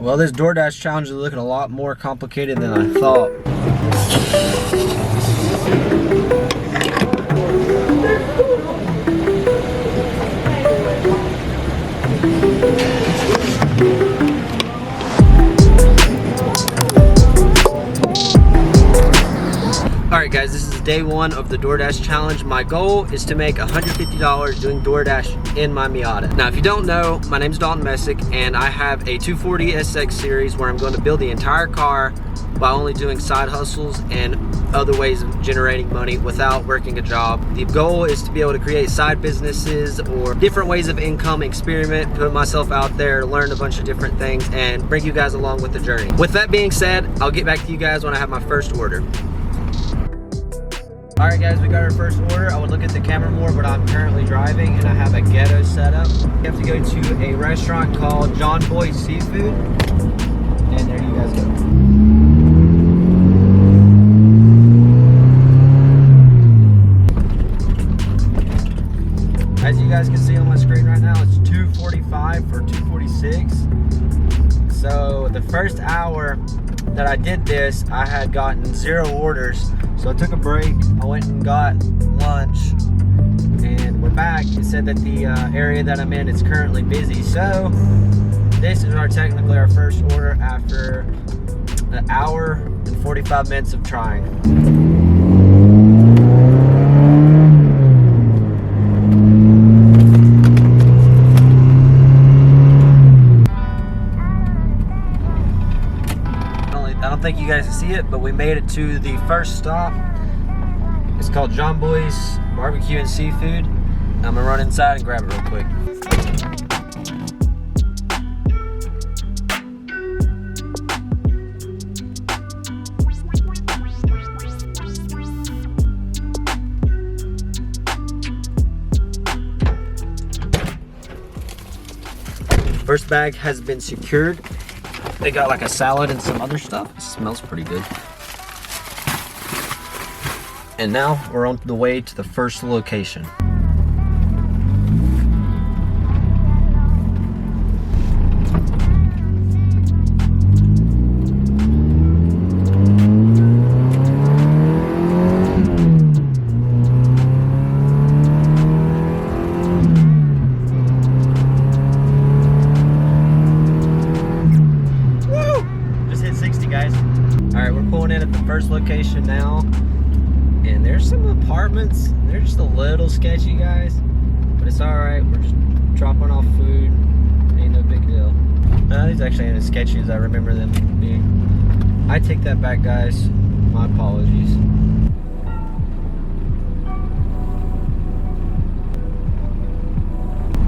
Well, this DoorDash challenge is looking a lot more complicated than I thought. Alright guys, this is day one of the DoorDash challenge. My goal is to make $150 doing DoorDash in my Miata. Now if you don't know, my name is Dalton Messick and I have a 240 SX series where I'm going to build the entire car by only doing side hustles and other ways of generating money without working a job. The goal is to be able to create side businesses or different ways of income, experiment, put myself out there, learn a bunch of different things, and bring you guys along with the journey. With that being said, I'll get back to you guys when I have my first order. Alright guys, we got our first order. I would look at the camera more, but I'm currently driving and I have a ghetto setup. We have to go to a restaurant called John Boy's Seafood. And there you guys go. As you guys can see on my screen right now, it's 2:45 or 2:46. So the first hour that I did this, I had gotten 0 orders. So I took a break, I went and got lunch, and we're back. It said that the area that I'm in is currently busy. So this is technically our first order after an hour and 45 minutes of trying. I don't think you guys can see it, but we made it to the first stop. It's called John Boy's Barbecue and Seafood. I'm gonna run inside and grab it real quick. First bag has been secured. They got like a salad and some other stuff. It smells pretty good. And now we're on the way to the first location. Alright, we're pulling in at the first location now, and there's some apartments. They're just a little sketchy, guys, but it's alright. We're just dropping off food. Ain't no big deal. These actually ain't as sketchy as I remember them being. I take that back, guys. My apologies.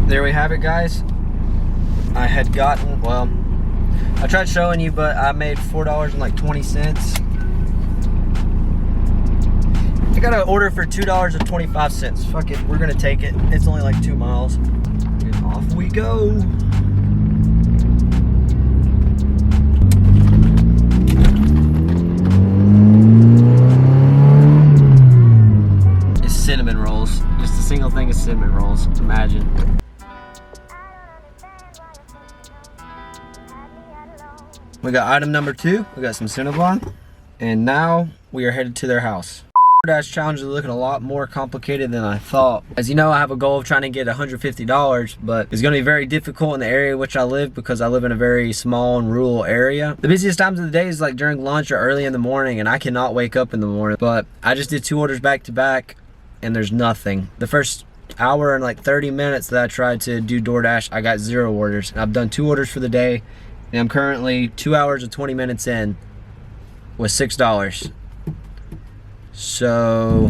There we have it, guys. I had gotten, well, I tried showing you, but I made $4.20. I got an order for $2.25. Fuck it, we're gonna take it. It's only like 2 miles. And off we go. It's cinnamon rolls. Just a single thing of cinnamon rolls. Imagine. We got item number 2, we got some Cinnabon, and now we are headed to their house. DoorDash challenge is looking a lot more complicated than I thought. As you know, I have a goal of trying to get $150, but it's gonna be very difficult in the area in which I live because I live in a very small and rural area. The busiest times of the day is like during lunch or early in the morning, and I cannot wake up in the morning. But I just did 2 orders back to back, and there's nothing. The first hour and like 30 minutes that I tried to do DoorDash, I got 0 orders. And I've done 2 orders for the day. And I'm currently 2 hours and 20 minutes in with $6. So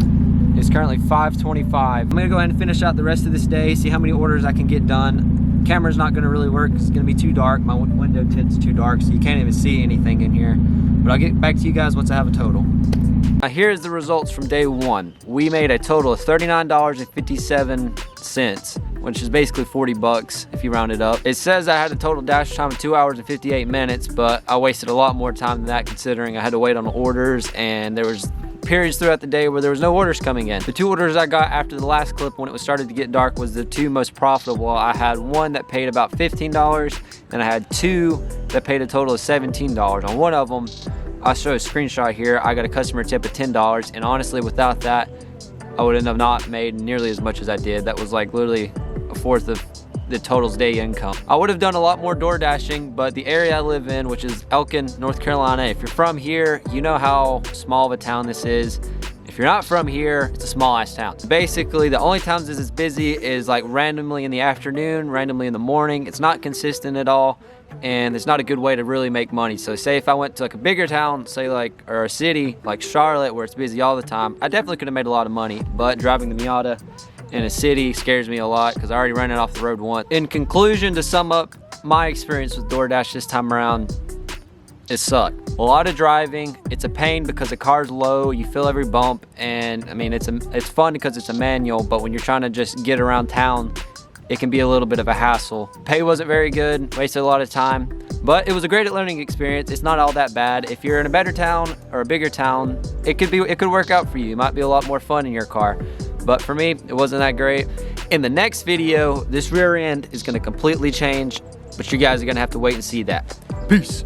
it's currently 5:25. I'm gonna go ahead and finish out the rest of this day, see how many orders I can get done. Camera's not gonna really work, it's gonna be too dark. My window tint's too dark, so you can't even see anything in here. But I'll get back to you guys once I have a total. Now here's the results from day 1. We made a total of $39.57, which is basically 40 bucks if you round it up. It says I had a total dash time of 2 hours and 58 minutes, but I wasted a lot more time than that considering I had to wait on orders and there was periods throughout the day where there was no orders coming in. The 2 orders I got after the last clip when it was started to get dark was the 2 most profitable. I had one that paid about $15 and I had 2 that paid a total of $17. On one of them, I'll show a screenshot here, I got a customer tip of $10, and honestly, without that, I would have not made nearly as much as I did. That was like literally a fourth of the total's day income. I would have done a lot more door dashing, but the area I live in, which is Elkin, North Carolina, if you're from here, you know how small of a town this is. If you're not from here, it's a small ass town. Basically, the only times this is busy is like randomly in the afternoon, randomly in the morning. It's not consistent at all, and it's not a good way to really make money. So say if I went to like a bigger town, say like, or a city like Charlotte where it's busy all the time, I definitely could have made a lot of money, but driving the Miata in a city scares me a lot because I already ran it off the road once. In conclusion, to sum up my experience with DoorDash this time around, it sucked. A lot of driving, it's a pain because the car's low, you feel every bump, and I mean it's fun because it's a manual, but when you're trying to just get around town, it can be a little bit of a hassle. Pay wasn't very good, wasted a lot of time, but it was a great learning experience. It's not all that bad. If you're in a better town or a bigger town, it could work out for you. It might be a lot more fun in your car. But for me, it wasn't that great. In the next video, this rear end is gonna completely change, but you guys are gonna have to wait and see that. Peace.